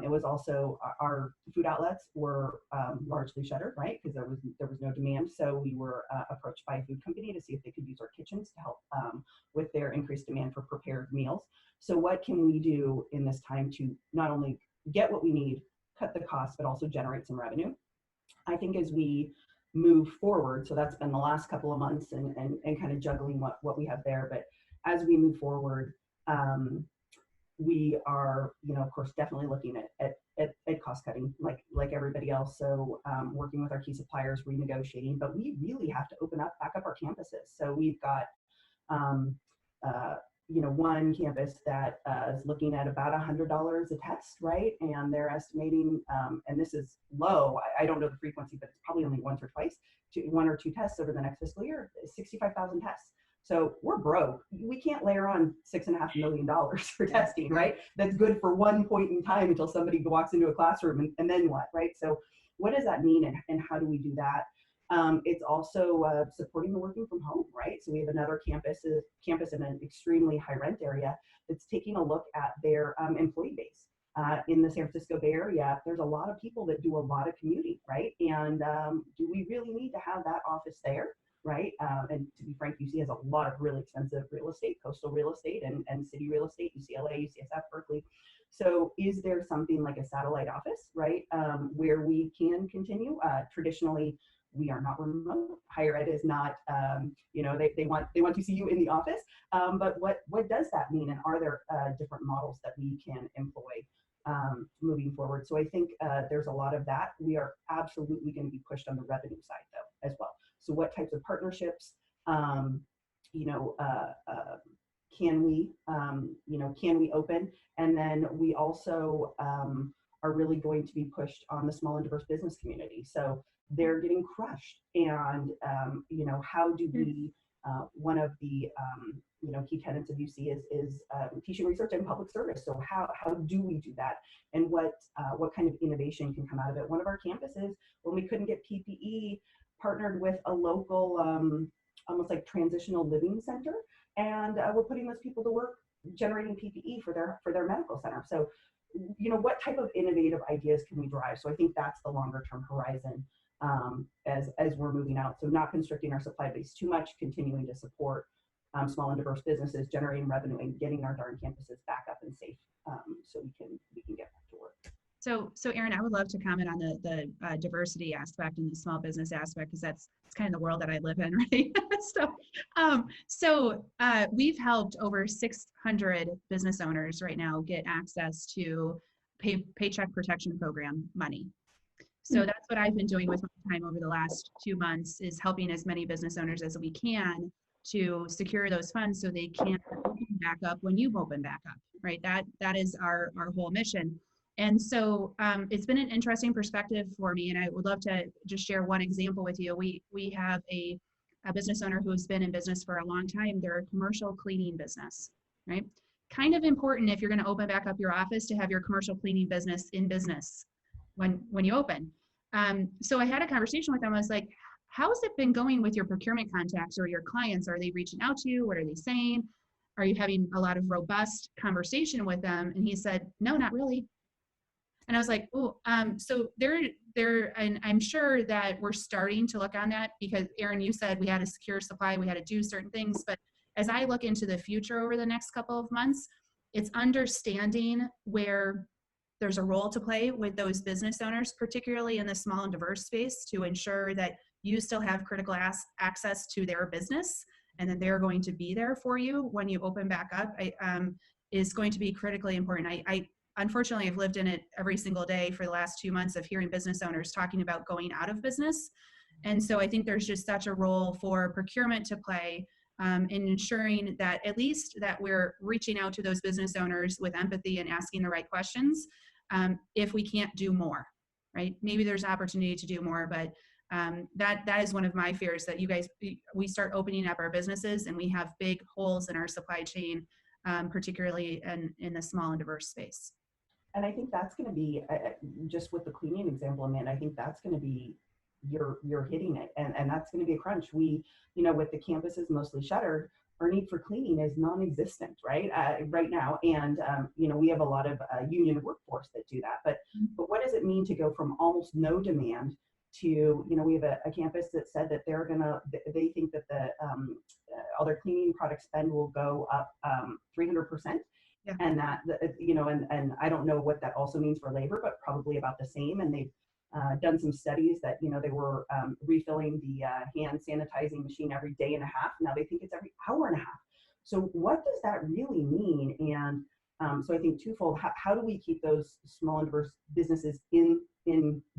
It was also our food outlets were largely shuttered, right, because there was no demand. So we were approached by a food company to see if they could use our kitchens to help with their increased demand for prepared meals. So what can we do in this time to not only get what we need, cut the cost, but also generate some revenue? I think as we move forward, so that's been the last couple of months and kind of juggling what we have there. But as we move forward, we are, you know, of course, definitely looking at cost cutting like everybody else. So working with our key suppliers, renegotiating, but we really have to back up our campuses. So we've got, you know, one campus that is looking at about $100 a test, right? And they're estimating, and this is low, I don't know the frequency, but it's probably only once or twice, one or two tests over the next fiscal year, 65,000 tests. So we're broke. We can't layer on $6.5 million for testing, right? That's good for one point in time until somebody walks into a classroom and then what, right? So what does that mean and how do we do that? It's also supporting the working from home, right? So we have another campus in an extremely high rent area that's taking a look at their employee base. In the San Francisco Bay Area, there's a lot of people that do a lot of commuting, right? And do we really need to have that office there, right? And to be frank, UC has a lot of really expensive real estate, coastal real estate and city real estate, UCLA, UCSF, Berkeley. So is there something like a satellite office, right, where we can continue? Traditionally, we are not remote. Higher ed is not, you know, they want to see you in the office. But what does that mean? And are there different models that we can employ moving forward? So I think there's a lot of that. We are absolutely going to be pushed on the revenue side though as well. So what types of partnerships, you know, can we open? And then we also are really going to be pushed on the small and diverse business community. So they're getting crushed. And, you know, how do we, one of the, you know, key tenets of UC is teaching, research, and public service. So how do we do that? And what kind of innovation can come out of it? One of our campuses, when we couldn't get PPE, partnered with a local, almost like transitional living center. And we're putting those people to work generating PPE for their medical center. So, you know, what type of innovative ideas can we drive? So I think that's the longer term horizon as we're moving out. So not constricting our supply base too much, continuing to support small and diverse businesses, generating revenue and getting our darn campuses back up and safe so we can get back to work. So Erin, I would love to comment on the diversity aspect and the small business aspect, because that's kind of the world that I live in, right? So we've helped over 600 business owners right now get access to Paycheck Protection Program money. So that's what I've been doing with my time over the last 2 months, is helping as many business owners as we can to secure those funds so they can open back up when you open back up, right? That is our whole mission. And so it's been an interesting perspective for me, and I would love to just share one example with you. We have a business owner who's been in business for a long time. They're a commercial cleaning business, right? Kind of important if you're going to open back up your office to have your commercial cleaning business in business when you open. So I had a conversation with them. I was like, how's it been going with your procurement contacts or your clients? Are they reaching out to you? What are they saying? Are you having a lot of robust conversation with them? And he said, no, not really. And I was like, oh, so and I'm sure that we're starting to look on that because Erin, you said we had a secure supply, we had to do certain things. But as I look into the future over the next couple of months, it's understanding where there's a role to play with those business owners, particularly in the small and diverse space, to ensure that you still have critical access to their business and that they're going to be there for you when you open back up. Is going to be critically important. I unfortunately, I've lived in it every single day for the last 2 months of hearing business owners talking about going out of business. And so I think there's just such a role for procurement to play in ensuring that at least that we're reaching out to those business owners with empathy and asking the right questions. If we can't do more, right? Maybe there's opportunity to do more, but that is one of my fears, that we start opening up our businesses and we have big holes in our supply chain, particularly in the small and diverse space. And I think that's going to be, just with the cleaning example, Amanda, I think that's going to be, you're hitting it. And that's going to be a crunch. We, with the campuses mostly shuttered, our need for cleaning is non-existent, right? Right now. And, we have a lot of union workforce that do that. But what does it mean to go from almost no demand to, we have a campus that said that they think that all their cleaning product spend will go up 300%. Yeah. And that, and I don't know what that also means for labor, but probably about the same. And they've done some studies that, they were refilling the hand sanitizing machine every day and a half. Now they think it's every hour and a half. So what does that really mean? And so I think twofold, how do we keep those small and diverse businesses in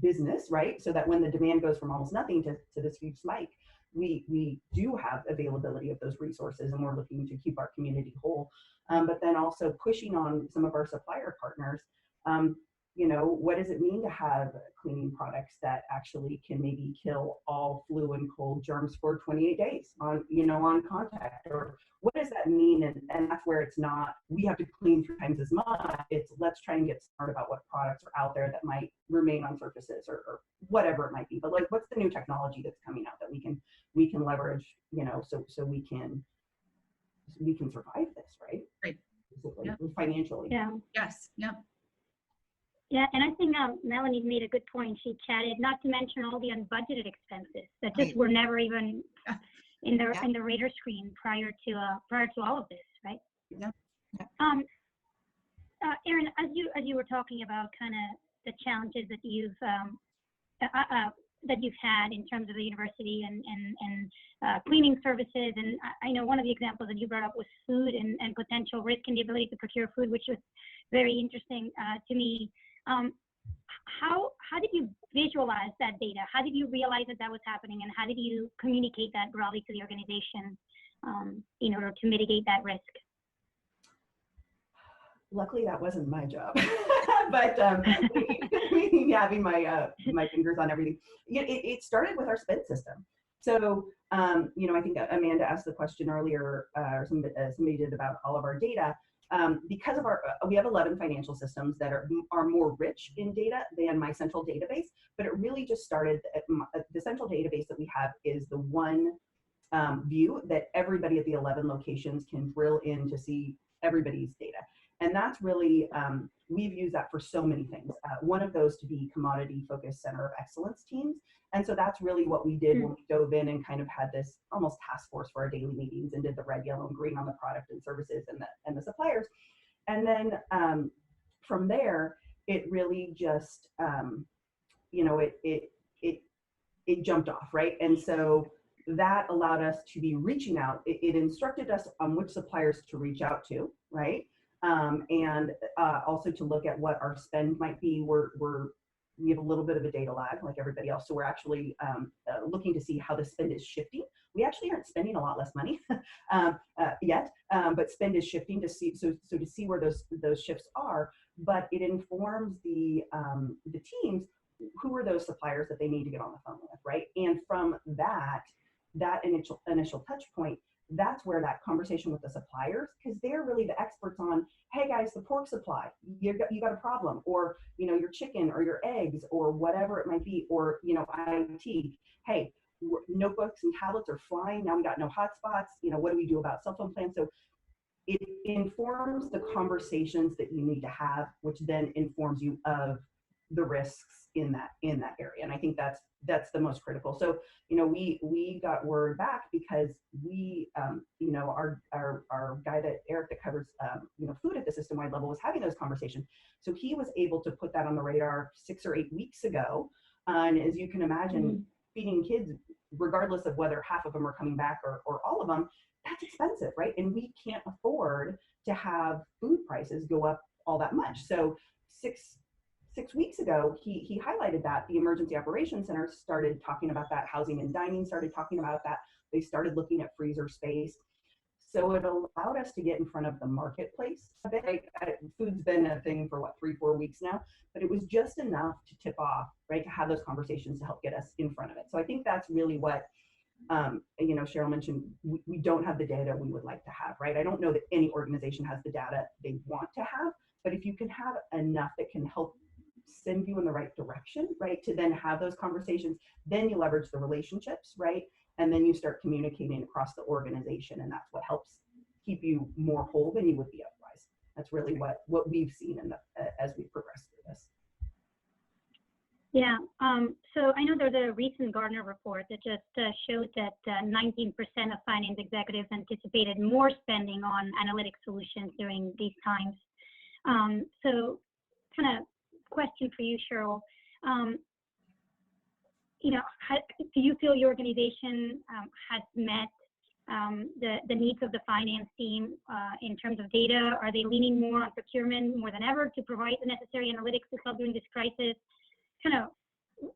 business, right? So that when the demand goes from almost nothing to this huge spike, we do have availability of those resources, and we're looking to keep our community whole. But then also pushing on some of our supplier partners. What does it mean to have cleaning products that actually can maybe kill all flu and cold germs for 28 days on contact? Or what does that mean? And that's where it's not, we have to clean 3 times as much. It's let's try and get smart about what products are out there that might remain on surfaces or whatever it might be. But like, what's the new technology that's coming out that we can leverage, so we can survive this, right? Right. Yep. Financially. Yeah. Yes. Yep. Yeah, and I think Melanie made a good point. She chatted, not to mention all the unbudgeted expenses that just were never even in the radar screen prior to all of this, right? Yeah. Erin, as you were talking about kind of the challenges that you've had in terms of the university and cleaning services, and I know one of the examples that you brought up was food and potential risk and the ability to procure food, which was very interesting to me. How did you visualize that data? How did you realize that was happening, and how did you communicate that broadly to the organization in order to mitigate that risk? Luckily, that wasn't my job, but having my fingers on everything. It started with our spend system. So, I think Amanda asked the question earlier, or somebody did, about all of our data. Because of we have 11 financial systems that are more rich in data than my central database, but it really just started the central database that we have is the one view that everybody at the 11 locations can drill in to see everybody's data. And that's really, we've used that for so many things. One of those to be commodity focused center of excellence teams. And so that's really what we did when we dove in and kind of had this almost task force for our daily meetings and did the red, yellow, and green on the product and services and the suppliers. And then from there, it really just, it jumped off, right? And so that allowed us to be reaching out. It instructed us on which suppliers to reach out to, right? And also to look at what our spend might be. We have a little bit of a data lag like everybody else. So we're actually looking to see how the spend is shifting. We actually aren't spending a lot less money yet, but spend is shifting to see, so to see where those shifts are, but it informs the teams who are those suppliers that they need to get on the phone with, right? And from that initial touch point, that's where that conversation with the suppliers, because they're really the experts on, hey guys, the pork supply, you got a problem, or your chicken or your eggs or whatever it might be, or IT, hey, notebooks and tablets are flying, now we got no hotspots, what do we do about cell phone plans? So it informs the conversations that you need to have, which then informs you of the risks in that area. And I think that's the most critical. So, you know, we got word back because we, you know, our guy Eric that covers, you know, food at the system-wide level was having those conversations. So he was able to put that on the radar 6 or 8 weeks ago. And as you can imagine, feeding kids, regardless of whether half of them are coming back or all of them, that's expensive, right? And we can't afford to have food prices go up all that much. So six weeks ago, he highlighted that. The Emergency Operations Center started talking about that. Housing and Dining started talking about that. They started looking at freezer space. So it allowed us to get in front of the marketplace a bit. Food's been a thing for what, 3-4 weeks now, but it was just enough to tip off, right, to have those conversations to help get us in front of it. So I think that's really what, you know, Cheryl mentioned, we don't have the data we would like to have, right? I don't know that any organization has the data they want to have, but if you can have enough that can help send you in the right direction, right, to then have those conversations, then you leverage the relationships, right? And then you start communicating across the organization, and that's what helps keep you more whole than you would be otherwise. That's really what we've seen in as we progress through this. Yeah, so I know there's a recent Gartner report that just showed that 19% of finance executives anticipated more spending on analytic solutions during these times. So kind of question for you, Cheryl. You know, do you feel your organization has met the needs of the finance team in terms of data? Are they leaning more on procurement more than ever to provide the necessary analytics to help during this crisis? Kind of,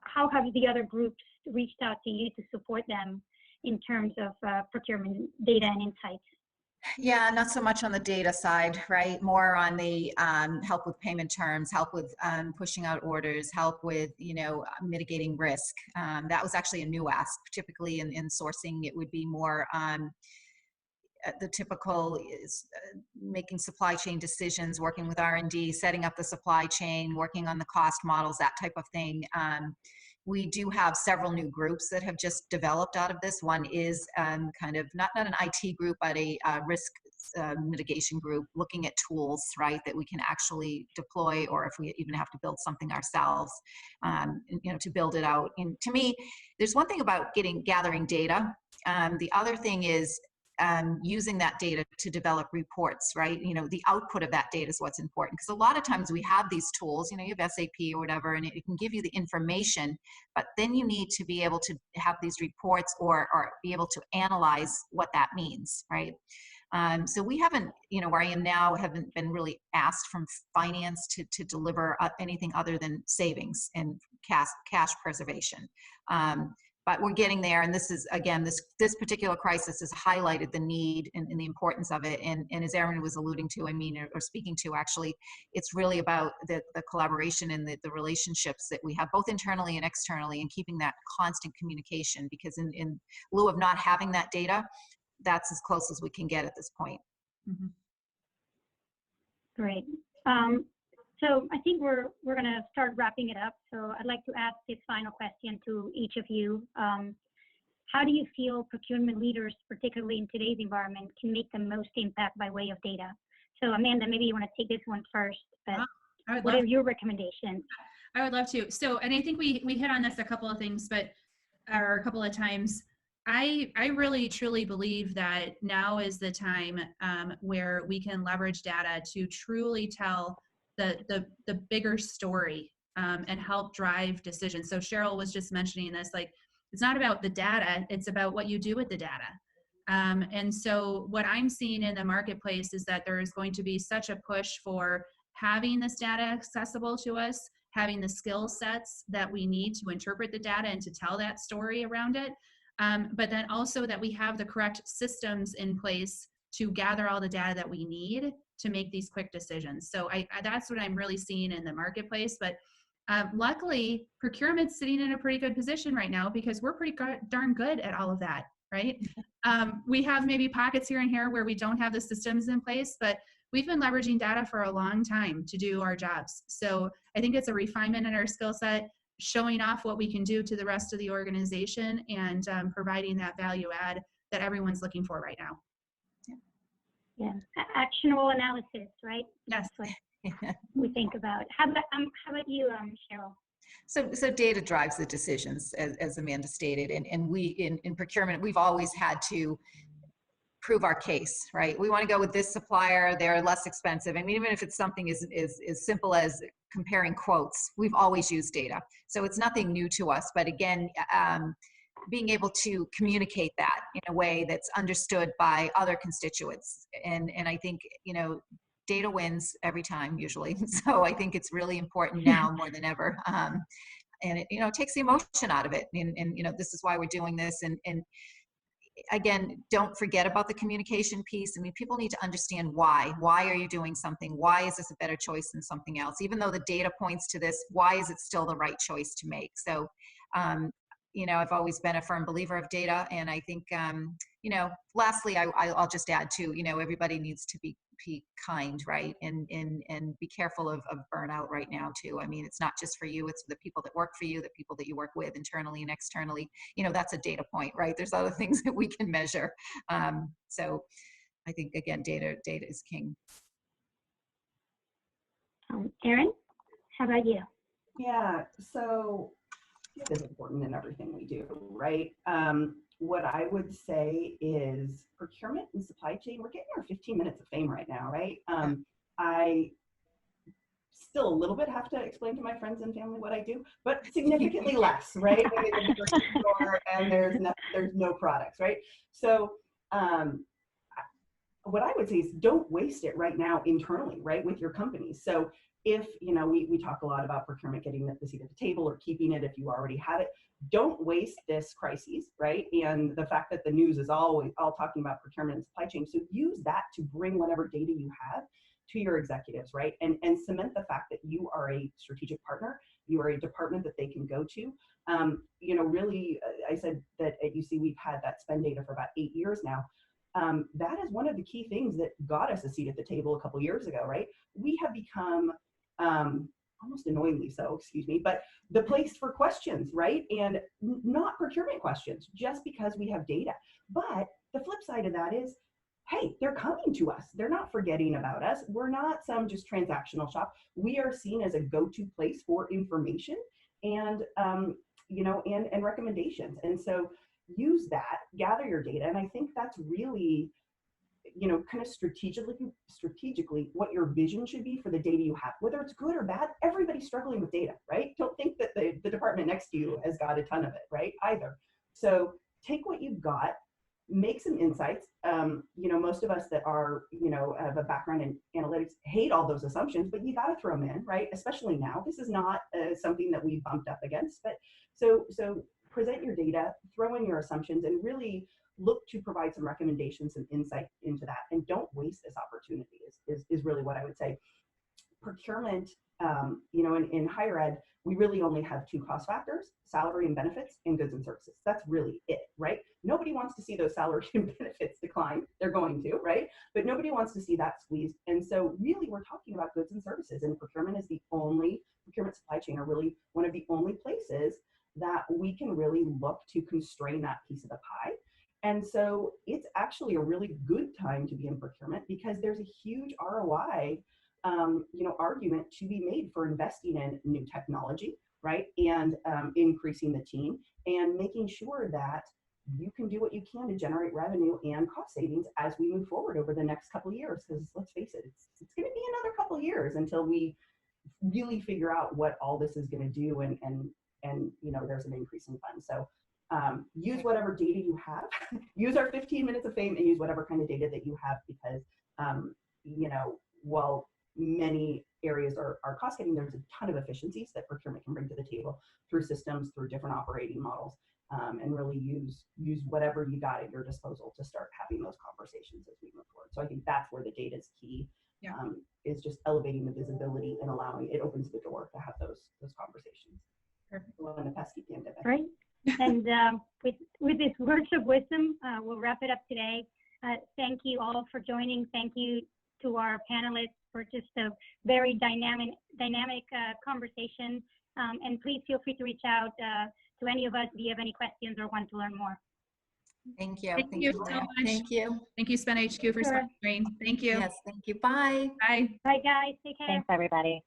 how have the other groups reached out to you to support them in terms of procurement data and insights? Yeah, not so much on the data side, right? More on the help with payment terms, help with pushing out orders, help with, you know, mitigating risk. That was actually a new ask. Typically in sourcing, it would be more the typical is making supply chain decisions, working with R&D, setting up the supply chain, working on the cost models, that type of thing. We do have several new groups that have just developed out of this. One is kind of not an IT group, but a risk mitigation group looking at tools, right, that we can actually deploy, or if we even have to build something ourselves, you know, to build it out. And to me, there's one thing about gathering data. The other thing is using that data to develop reports, right? You know, the output of that data is what's important, because a lot of times we have these tools, you know, you have SAP or whatever, and it can give you the information, but then you need to be able to have these reports or be able to analyze what that means, right? So we haven't, you know, where I am now, haven't been really asked from finance to deliver anything other than savings and cash preservation. But we're getting there, and this is, again, this particular crisis has highlighted the need and the importance of it. And as Erin was alluding to, I mean, or speaking to, actually, it's really about the collaboration and the relationships that we have, both internally and externally, and keeping that constant communication, because in lieu of not having that data, that's as close as we can get at this point. Mm-hmm. Great. So I think we're going to start wrapping it up. So I'd like to ask this final question to each of you. How do you feel procurement leaders, particularly in today's environment, can make the most impact by way of data? So Amanda, maybe you want to take this one first, but what are your recommendations? I would love to. So, and I think we hit on this a couple of things, or a couple of times. I really truly believe that now is the time where we can leverage data to truly tell the bigger story and help drive decisions. So Cheryl was just mentioning this, like, it's not about the data, it's about what you do with the data. And so what I'm seeing in the marketplace is that there is going to be such a push for having this data accessible to us, having the skill sets that we need to interpret the data and to tell that story around it. But then also that we have the correct systems in place to gather all the data that we need to make these quick decisions. So that's what I'm really seeing in the marketplace. But luckily, procurement's sitting in a pretty good position right now, because we're pretty darn good at all of that, right? We have maybe pockets here and here where we don't have the systems in place, but we've been leveraging data for a long time to do our jobs. So I think it's a refinement in our skill set, showing off what we can do to the rest of the organization, and providing that value add that everyone's looking for right now. Yeah, actionable analysis, right? Yes. we think about. How about you, Cheryl? So data drives the decisions, as Amanda stated, and we in procurement, we've always had to prove our case, right? We want to go with this supplier, they're less expensive. I mean, even if it's something as simple as comparing quotes, we've always used data. So it's nothing new to us, but again, being able to communicate that in a way that's understood by other constituents. And I think, you know, data wins every time usually. So I think it's really important now more than ever. And it, you know, takes the emotion out of it. And you know, this is why we're doing this. And again, don't forget about the communication piece. I mean, people need to understand why. Why are you doing something? Why is this a better choice than something else? Even though the data points to this, why is it still the right choice to make? So, you know, I've always been a firm believer of data. And I think, you know, lastly, I'll just add too, you know, everybody needs to be kind, right? And be careful of burnout right now too. I mean, it's not just for you, it's for the people that work for you, the people that you work with internally and externally. You know, that's a data point, right? There's other things that we can measure. So I think, again, data is king. Erin, how about you? Yeah, so it is important in everything we do, right? What I would say is procurement and supply chain, we're getting our 15 minutes of fame right now, right? I still a little bit have to explain to my friends and family what I do, but significantly less, right? I mean, there's a grocery store and there's no products, right? So what I would say is don't waste it right now internally, right, with your companies. So if, you know, we talk a lot about procurement getting the seat at the table or keeping it if you already have it. Don't waste this crisis, right? And the fact that the news is always all talking about procurement and supply chain. So use that to bring whatever data you have to your executives, right? And cement the fact that you are a strategic partner, you are a department that they can go to. You know, really, I said that at UC we've had that spend data for about 8 years now. That is one of the key things that got us a seat at the table a couple years ago, right? We have become almost annoyingly so, excuse me, but the place for questions, right? And not procurement questions, just because we have data. But the flip side of that is, hey, they're coming to us. They're not forgetting about us. We're not some just transactional shop. We are seen as a go-to place for information and, you know, and recommendations. And so use that, gather your data. And I think that's really, you know, kind of strategically what your vision should be for the data you have, whether it's good or bad. Everybody's struggling with data, right? Don't think that the department next to you has got a ton of it, right? Either. So take what you've got, make some insights. You know, most of us that are, you know, have a background in analytics hate all those assumptions, but you got to throw them in, right? Especially now. This is not something that we bumped up against, but so present your data, throw in your assumptions, and really look to provide some recommendations and insight into that. And don't waste this opportunity is really what I would say. Procurement, you know, in higher ed, we really only have 2 cost factors: salary and benefits, and goods and services. That's really it, right? Nobody wants to see those salary and benefits decline. They're going to, right? But nobody wants to see that squeezed. And so really we're talking about goods and services, and procurement is the only, procurement supply chain are really one of the only places that we can really look to constrain that piece of the pie. And so it's actually a really good time to be in procurement because there's a huge ROI, you know, argument to be made for investing in new technology, right? And increasing the team and making sure that you can do what you can to generate revenue and cost savings as we move forward over the next couple of years. Because let's face it, it's going to be another couple of years until we really figure out what all this is going to do and you know, there's an increase in funds. So use whatever data you have, use our 15 minutes of fame, and use whatever kind of data that you have, because, you know, while many areas are cost cutting, there's a ton of efficiencies that procurement can bring to the table through systems, through different operating models, and really use whatever you got at your disposal to start having those conversations as we move forward. So I think that's where the data is key. Yeah. Is just elevating the visibility and allowing, it opens the door to have those conversations. Perfect. Well, in the pesky pandemic. Right. And with this words of wisdom, we'll wrap it up today. Thank you all for joining. Thank you to our panelists for just a very dynamic conversation. And please feel free to reach out to any of us if you have any questions or want to learn more. Thank you. Thank you so Leah. much. Thank you. Thank you, Spend HQ, for Sure. sponsoring. Thank you. Yes, thank you. Bye. Bye. Bye, guys. Take care. Thanks, everybody.